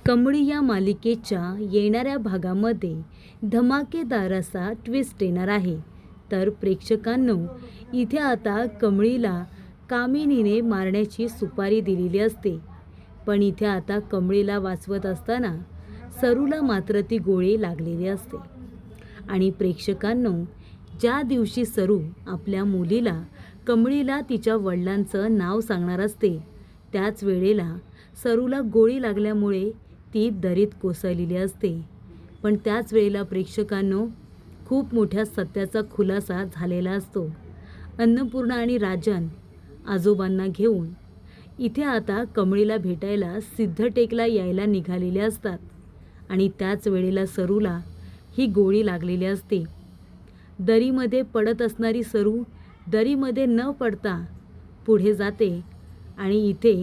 कमळी या मालिकेच्या येणाऱ्या भागामध्ये धमाकेदार असा ट्विस्ट येणार आहे। तर प्रेक्षकांनो, इथे आता कमळीला कामिनीने मारण्याची सुपारी दिलेली असते, पण इथे आता कमळीला वाचवत असताना सरूला मात्र ती गोळी लागलेली असते। आणि प्रेक्षकांनो, ज्या दिवशी सरू आपल्या मुलीला कमळीला तिच्या वडिलांचं नाव सांगणार असते, त्याच वेळेला सरूला गोळी लागल्यामुळे ती दरीत कोसळलेली असते। पण त्याच वेळेला प्रेक्षकांनो, खूप मोठ्या सत्याचा खुलासा झालेला असतो। अन्नपूर्णा आणि राजन आजोबांना घेऊन इथे आता कमळीला भेटायला सिद्धटेकला यायला निघालेले असतात आणि त्याच वेळेला सरूला ही गोळी लागलेली असते। दरीमध्ये पडत असणारी सरू दरीमध्ये न पडता पुढे जाते आणि इथे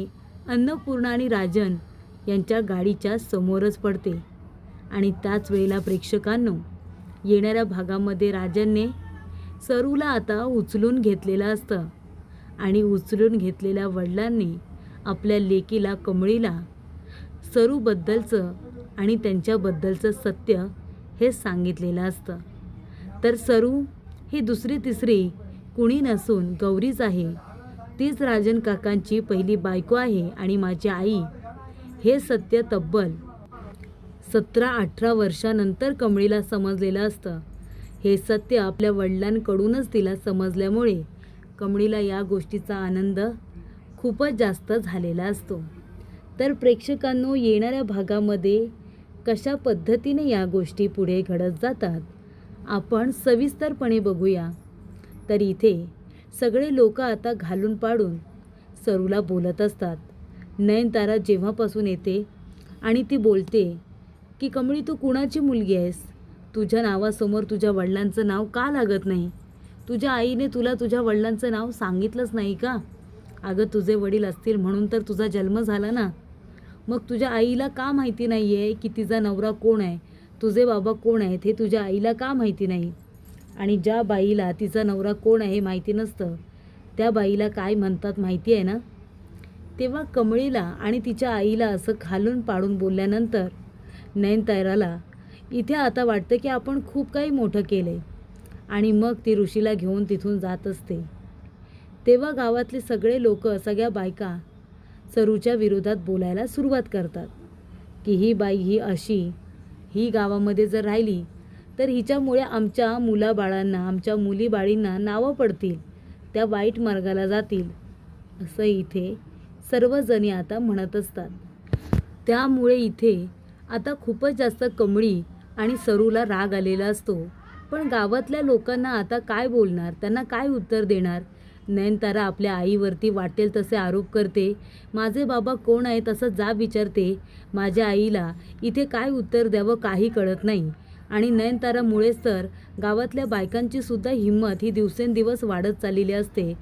अन्नपूर्णा आणि राजन यांच्या गाडीच्या समोरच पडते। आणि त्याच वेळेला प्रेक्षकांनो, येणाऱ्या भागामध्ये राजनने सरूला आता उचलून घेतलेलं असतं आणि उचलून घेतलेल्या वडिलांनी आपल्या लेकीला कमळीला सरूबद्दलचं आणि त्यांच्याबद्दलचं सत्य हे सांगितलेलं असतं। तर सरू ही दुसरी तिसरी कुणी नसून गौरीच आहे, तीच राजन काकांची पहिली बायको आहे आणि माझी आई, हे सत्य तब्बल 17-18 वर्षानंतर कमळीला समजलेलं असतं। हे सत्य आपल्या वडिलांकडूनच तिला समजल्यामुळे कमळीला या गोष्टीचा आनंद खूपच जास्त झालेला असतो। तर प्रेक्षकांनो, येणाऱ्या भागामध्ये कशा पद्धतीने या गोष्टी पुढे घडत जातात आपण सविस्तरपणे बघूया। तर इथे सगळे लोक आता घालून पाडून सरूला बोलत असतात। नयनतारा जेव्हापासून येते आणि ती बोलते की कमळी, तू कुणाची मुलगी आहेस? तुझ्या नावासमोर तुझ्या वडिलांचं नाव का लागत नाही? तुझ्या आईने तुला तुझ्या वडिलांचं नाव सांगितलंच नाही का? अगं, तुझे वडील असतील म्हणून तर तुझा जन्म झाला ना। मग तुझ्या आईला का माहिती नाही आहे की तिचा नवरा कोण आहे, तुझे बाबा कोण आहेत, हे तुझ्या आईला का माहिती नाही? आणि ज्या बाईला तिचा नवरा कोण आहे माहिती नसतं, त्या बाईला काय म्हणतात माहिती आहे ना? तेव्हा कमळीला आणि तिच्या आईला असं खालून पाडून बोलल्यानंतर नयनताराला इथे आता वाटतं की आपण खूप काही मोठं केलंय आणि मग ती ऋषीला घेऊन तिथून जात असते। तेव्हा गावातले सगळे लोक, सगळ्या बायका सरूच्या विरोधात बोलायला सुरुवात करतात की ही बाई ही अशी, ही गावामध्ये जर राहिली तर हिच्यामुळे आमच्या मुलाबाळांना, आमच्या मुलीबाळींना नावं पडतील, त्या वाईट मार्गाला जातील, असं इथे सर्वजणी आता म्हणत असतात। त्यामुळे इथे आता खूपच जास्त कमळी आणि सरूला राग आलेला असतो। पण गावातल्या लोकांना आता काय बोलणार, त्यांना काय उत्तर देणार? नयनतारा आपल्या आईवरती वाटेल तसे आरोप करते, माझे बाबा कोण आहेत असं जाब विचारते। माझ्या आईला इथे काय उत्तर द्यावं काही कळत नाही। आणि नयनतारामुळेच तर गावातल्या बायकांची सुद्धा हिंमत ही दिवसेंदिवस वाढत चाललेली असते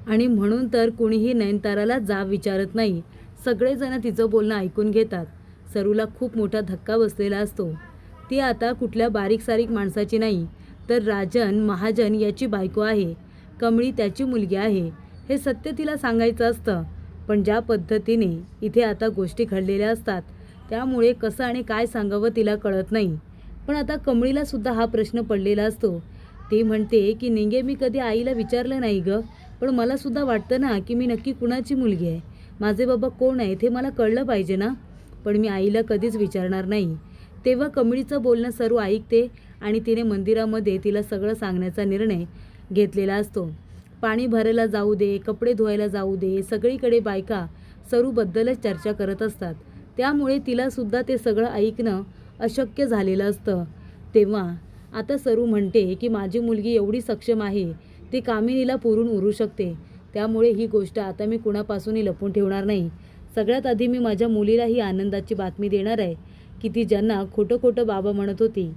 आणि म्हणून तर कुणीही नयनताराला जाब विचारत नाही, सगळेजण तिचं बोलणं ऐकून घेतात। सरूला खूप मोठा धक्का बसलेला असतो। ती आता कुठल्या बारीक सारीक माणसाची नाही, तर राजन महाजन याची बायको आहे, कमळी त्याची मुलगी आहे, हे सत्य तिला सांगायचं असतं। पण ज्या पद्धतीने इथे आता गोष्टी घडलेल्या असतात, त्यामुळे कसं आणि काय सांगावं तिला कळत नाही। पण आता कमळीला सुद्धा हा प्रश्न पडलेला असतो। ती म्हणते की निंगे, मी कधी आईला विचारलं नाही गं, पण मला सुद्धा वाटतं ना की मी नक्की कुणाची मुलगी आहे, माझे बाबा कोण आहेत हे मला कळलं पाहिजे ना, पण मी आईला कधीच विचारणार नाही। तेव्हा कमळीचं बोलणं सरू ऐकते आणि तिने मंदिरामध्ये तिला सगळं सांगण्याचा निर्णय घेतलेला असतो। पाणी भरायला जाऊ दे, कपडे धुवायला जाऊ दे, सगळीकडे बायका सरूबद्दलच चर्चा करत असतात, त्यामुळे तिला सुद्धा ते सगळं ऐकणं अशक्य झालेलं असतं। तेव्हा आता सरू म्हणते की माझी मुलगी एवढी सक्षम आहे, ती कामिनीला पुरून उरू शकते, त्यामुळे ही गोष्ट आता मी कुणापासूनही लपवून ठेवणार नाही। सगळ्यात आधी मी माझ्या मुलीला ही आनंदाची बातमी देणार आहे की ती ज्यांना खोटं खोटं बाबा म्हणत होती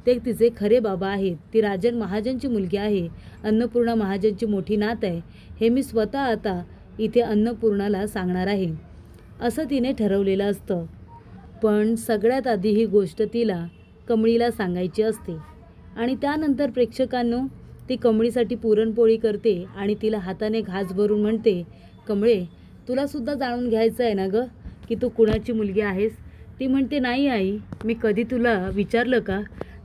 ते तिचे खरे बाबा आहेत। ती राजन महाजनची मुलगी आहे, अन्नपूर्णा महाजनची मोठी नात आहे, हे मी स्वतः आता इथे अन्नपूर्णाला सांगणार आहे, असं तिने ठरवलेलं असतं। पण सगळ्यात आधी ही गोष्ट तिला कमळीला सांगायची असते आणि त्यानंतर प्रेक्षकांनो, ती कमळीसाठी पुरणपोळी करते आणि तिला हाताने घास भरून म्हणते, कमळे, तुला सुद्धा जाणून घ्यायचं आहे ना गं की तू कुणाची मुलगी आहेस? ती म्हणते नाही आई, मी कधी तुला विचारलं का?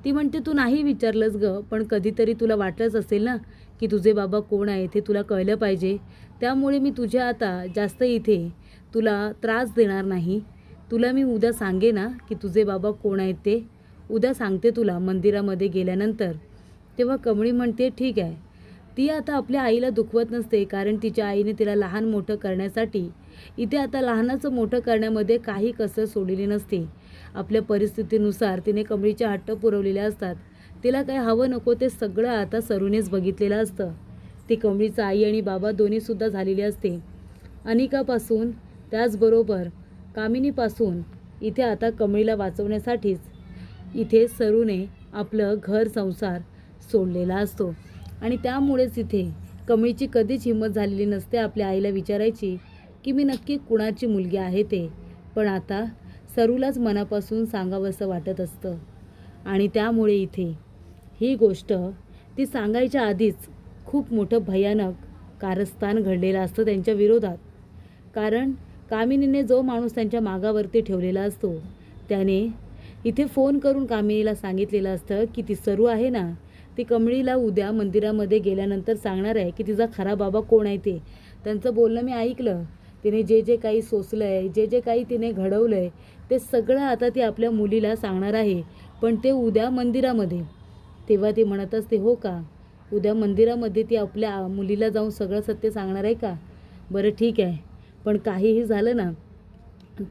ती म्हणते तू नाही विचारलंस गं, पण कधीतरी तुला वाटलंच असेल ना की तुझे बाबा कोण आहेत हे तुला कळलं पाहिजे. त्यामुळे मी तुझ्या आता जास्त इथे तुला त्रास देणार नाही. तुला मी उद्या सांगे ना की तुझे बाबा कोण आहेत ते. उद्या सांगते तुला मंदिरामध्ये गेल्यानंतर. तेव्हा कमळी म्हणते ठीक आहे. ती आता आपल्या आईला दुखवत नसते, कारण तिच्या आईने तिला लहान मोठं करण्यासाठी इथे आता लहानाचं मोठं करण्यामध्ये काही कसर सोडलेली नसते. आपल्या परिस्थितीनुसार तिने कमळीचे हट्ट पुरवलेले असतात. तिला काय हवं नको ते सगळं आता सरूनेच बघितलेलं असतं. ती कमळीचं आई आणि बाबा दोन्हीसुद्धा झालेली असते. अनिकापासून त्याचबरोबर कामिनीपासून इथे आता कमळीला वाचवण्यासाठीच इथे सरूने आपलं घर संसार सोडलेला असतो. आणि त्यामुळेच इथे कमळीची कधीच हिंमत झालेली नसते आपल्या आईला विचारायची की मी नक्की कुणाची मुलगी आहे ते. पण आता सरूलाच मनापासून सांगावंसं वाटत असतं. आणि त्यामुळे इथे ही गोष्ट ती सांगायच्या आधीच खूप मोठं भयानक कारस्थान घडलेलं असतं त्यांच्या विरोधात. कारण कामिनीने जो माणूस त्यांच्या मागावरती ठेवलेला असतो त्याने इथे फोन करून कामिनीला सांगितलेलं असतं की ती सरू आहे ना, ती कमळीला उद्या मंदिरामध्ये गेल्यानंतर सांगणार आहे की तिचा खरा बाबा कोण आहे ते. त्यांचं बोलणं मी ऐकलं. तिने जे जे काही सोसलं आहे, जे जे काही तिने घडवलं आहे ते सगळं आता ती आपल्या मुलीला सांगणार आहे. पण ते उद्या मंदिरामध्ये. तेव्हा ती म्हणत असते हो का, उद्या मंदिरामध्ये ती आपल्या मुलीला जाऊन सगळं सत्य सांगणार आहे का? बरं ठीक आहे. पण काहीही झालं ना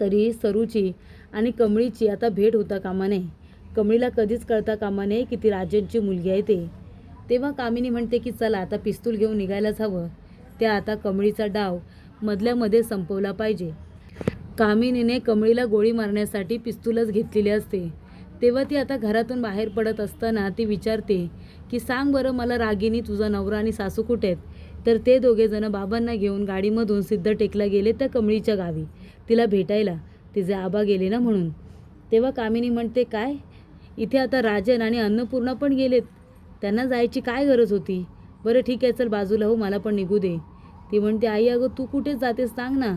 तरी सरूची आणि कमळीची आता भेट होता कामा नये. कमळीला कधीच कळता कामा नये की ती राजनची मुलगी आहे ते. तेव्हा कामिनी म्हणते की चला आता पिस्तूल घेऊन निघायलाच हवं. त्या आता कमळीचा डाव मधल्यामध्ये संपवला पाहिजे. कामिनीने कमळीला गोळी मारण्यासाठी पिस्तूलच घेतलेली असते. तेव्हा ती आता घरातून बाहेर पडत असताना ती विचारते की सांग बरं मला रागिनी, तुझा नवरा आणि सासू कुठे आहेत? तर ते दोघेजणं बाबांना घेऊन गाडीमधून सिद्धटेकला गेले त्या कमळीच्या गावी तिला भेटायला. तिचे आबा गेले ना म्हणून. तेव्हा कामिनी म्हणते काय, इथे आता राजन आणि अन्नपूर्णा पण गेलेत? त्यांना जायची काय गरज होती? बरं ठीक आहे चल बाजूला हो, मला पण निघू दे. ती म्हणते आई अगं तू कुठे जातेस सांग ना,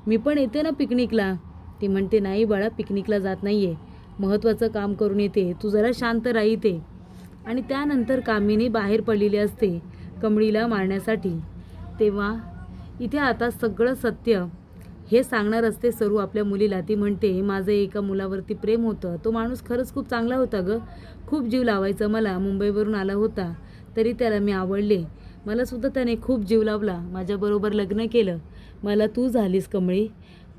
मी पण येते ना पिकनिकला. ती म्हणते नाही बाळा, पिकनिकला जात नाही आहे, महत्त्वाचं काम करून येते, तू जरा शांत राही ते. आणि त्यानंतर कामिनी बाहेर पडलेली असते कमळीला मारण्यासाठी. तेव्हा इथे आता सगळं सत्य हे सांगणार असते सरू आपल्या मुलीला. ती म्हणते माझं एका मुलावरती प्रेम होतं, तो माणूस खरंच खूप चांगला होता गं, खूप जीव लावायचा मला. मुंबईवरून आला होता तरी त्याला मी आवडले. मलासुद्धा त्याने खूप जीव लावला, माझ्याबरोबर लग्न केलं, मला तू झालीस कमळी.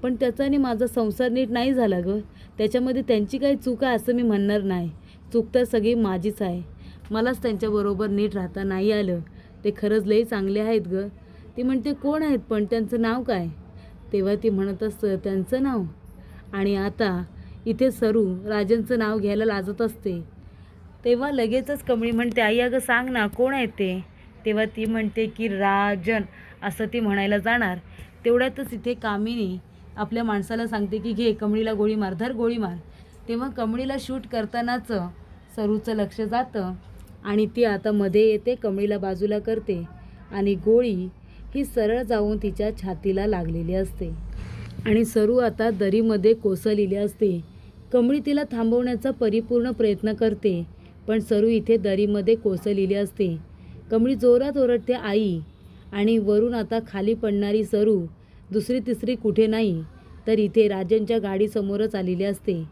पण त्याच्याने माझा संसार नीट नाही झाला गं. त्याच्यामध्ये त्यांची काही चूक आहे असं मी म्हणणार नाही, चूक तर सगळी माझीच आहे. मलाच त्यांच्याबरोबर नीट राहता नाही आलं. ते खरंच लई चांगले आहेत गं. ती म्हणते कोण आहेत पण, त्यांचं नाव काय? तेव्हा ती म्हणत असतं त्यांचं नाव. आणि आता इथे सरू राजनचं नाव घ्यायला लाजत असते. तेव्हा लगेचच कमळी म्हणते आई अगं सांग ना कोण आहे ते? तेव्हा ती म्हणते की राजन असं ती म्हणायला जाणार. तेवढ्यातच इथे कामिनी आपल्या माणसाला सांगते की घे कमळीला गोळी मार, धर गोळी मार. तेव्हा कमळीला शूट करतानाच सरूचं लक्ष जातं आणि ती आता मध्ये येते, कमळीला बाजूला करते आणि गोळी ही सरळ जाऊन तिच्या छातीला लागलेली असते. आणि सरू आता दरीमध्ये कोसळलेली असते. कमळी तिला थांबवण्याचा परिपूर्ण प्रयत्न करते, पण सरू इथे दरीमध्ये कोसळलेली असते. कमळी जोरात ओरडते आई, आणि वरून आता खाली पडणारी सरू दुसरी तिसरी कुठे नाही तर इथे राजनच्या गाडीसमोरच आलेली असते.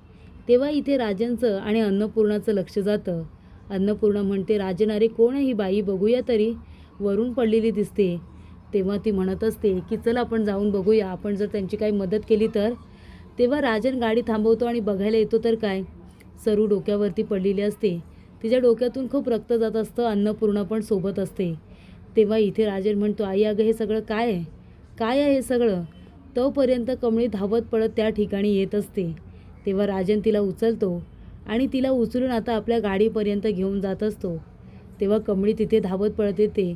तेव्हा इथे राजनचं आणि अन्नपूर्णाचं लक्ष जातं. अन्नपूर्णा म्हणते राजन अरे कोण आहे ही बाई, बघूया तरी, वरून पडलेली दिसते. तेव्हा ती म्हणत असते की चल आपण जाऊन बघूया, आपण जर त्यांची काही मदत केली तर. तेव्हा राजन गाडी थांबवतो आणि बघायला येतो तर काय, सरू डोक्यावरती पडलेली असते. तिच्या डोक्यातून खूप रक्त जात असतं. अन्नपूर्णा पण सोबत असते. तेव्हा इथे राजन म्हणतो आई अगं हे सगळं काय आहे, काय आहे हे सगळं? तोपर्यंत कमळी धावत पडत त्या ठिकाणी येत असते. तेव्हा राजन तिला उचलतो आणि तिला उचलून आता आपल्या गाडीपर्यंत घेऊन जात असतो. तेव्हा कमळी तिथे धावत पडत येते.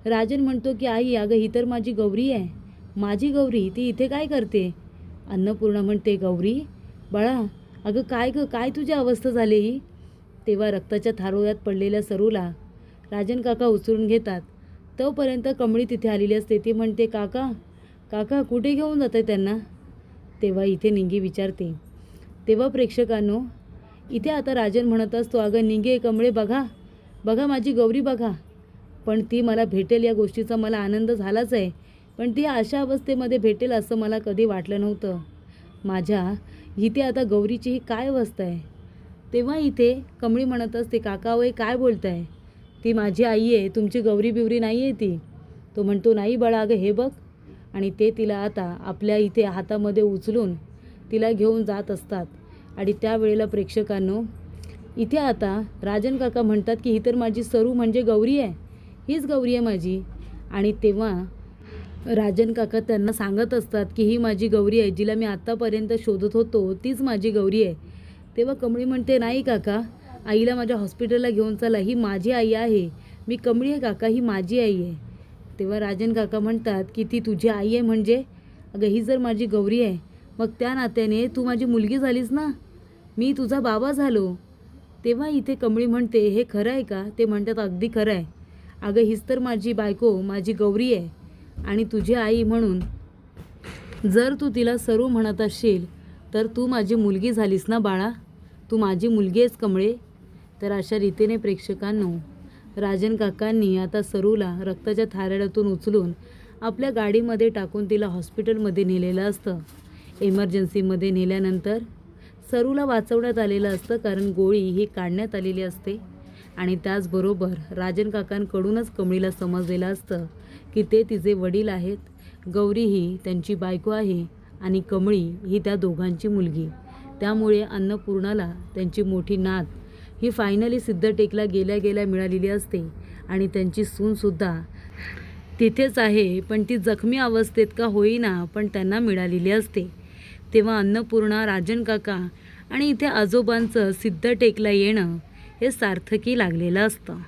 राजन म्हणतो की आई अगं ही तर माझी गौरी आहे, माझी गौरी, ती इथे काय करते? अन्नपूर्णा म्हणते गौरी बाळा, अगं काय गं, काय तुझी अवस्था झाली ही? तेव्हा रक्ताच्या थारोळ्यात पडलेल्या सरूला राजन काका उचलून घेतात. तोपर्यंत कमळी तिथे आलेली असते. ती म्हणते काका, काका कुठे घेऊन जात आहे त्यांना? तेव्हा इथे निंगी विचारते तेव्हा प्रेक्षकांनो इथे आता राजन म्हणत असतो, अगं निघे कमळे, बघा बघा माझी गौरी बघा. पण ती मला भेटेल या गोष्टीचा मला आनंद झालाच आहे, पण ती अशा अवस्थेमध्ये भेटेल असं मला कधी वाटलं नव्हतं. माझ्या इथे आता गौरीची ही काय अवस्था आहे. तेव्हा इथे कमळी म्हणत असते, काका वय काय बोलताय, ती माझी आई आहे, तुमची गौरी बिवरी नाही आहे ती. तो म्हणतो, नाही बाळा, अगं हे बघ. आणि ते तिला आता आपल्या इथे हातामध्ये उचलून तिला घेऊन जात असतात. आणि त्यावेळेला प्रेक्षकांनो इथे आता राजन काका म्हणतात की ही तर माझी सरू म्हणजे गौरी आहे, हीच गौरी आहे माझी. आणि तेव्हा राजन काका त्यांना सांगत असतात की ही माझी गौरी आहे, जिला मी आत्तापर्यंत शोधत होतो तीच माझी गौरी आहे. तेव्हा कमळी म्हणते, नाही काका, आईला माझ्या हॉस्पिटलला घेऊन चला, ही माझी आई आहे, मी कमळी आहे काका, ही माझी आई आहे. तेव्हा राजन काका म्हणतात की ती तुझी आई आहे म्हणजे, अगं ही जर माझी गौरी आहे मग त्या नात्याने तू माझी मुलगी झालीस ना, मी तुझा बाबा झालो. तेव्हा इथे कमळी म्हणते, हे खरं आहे का. ते म्हणतात, अगदी खरं आहे, अगं हीच तर माझी बायको, माझी गौरी आहे, आणि तुझी आई म्हणून जर तू तिला सरू म्हणत असशील तर तू माझी मुलगी झालीस ना बाळा, तू माझी मुलगी आहेस कमळे. तर अशा रीतीने प्रेक्षकांनो राजन काकांनी आता सरूला रक्ताच्या थारोळ्यातून उचलून आपल्या गाडीमध्ये टाकून तिला हॉस्पिटलमध्ये नेलेलं असतं. इमर्जन्सीमध्ये नेल्यानंतर सरूला वाचवण्यात आलेलं असतं, कारण गोळी ही काढण्यात आलेली असते. आणि त्याचबरोबर राजन काकांकडूनच कमळीला समजलेलं असतं की ते तिचे वडील आहेत, गौरी ही त्यांची बायको आहे आणि कमळी ही त्या दोघांची मुलगी. त्यामुळे अन्नपूर्णाला त्यांची मोठी नात ही फायनली सिद्धटेकला गेल्या गेल्या मिळालेली असते. आणि त्यांची सूनसुद्धा तिथेच आहे, पण ती जखमी अवस्थेत का होईना पण त्यांना मिळालेली असते. तेव्हा अन्नपूर्णा, राजन काका आणि इथे आजोबांचं सिद्धटेकला येणं हे सार्थकी लागलेलं असतं.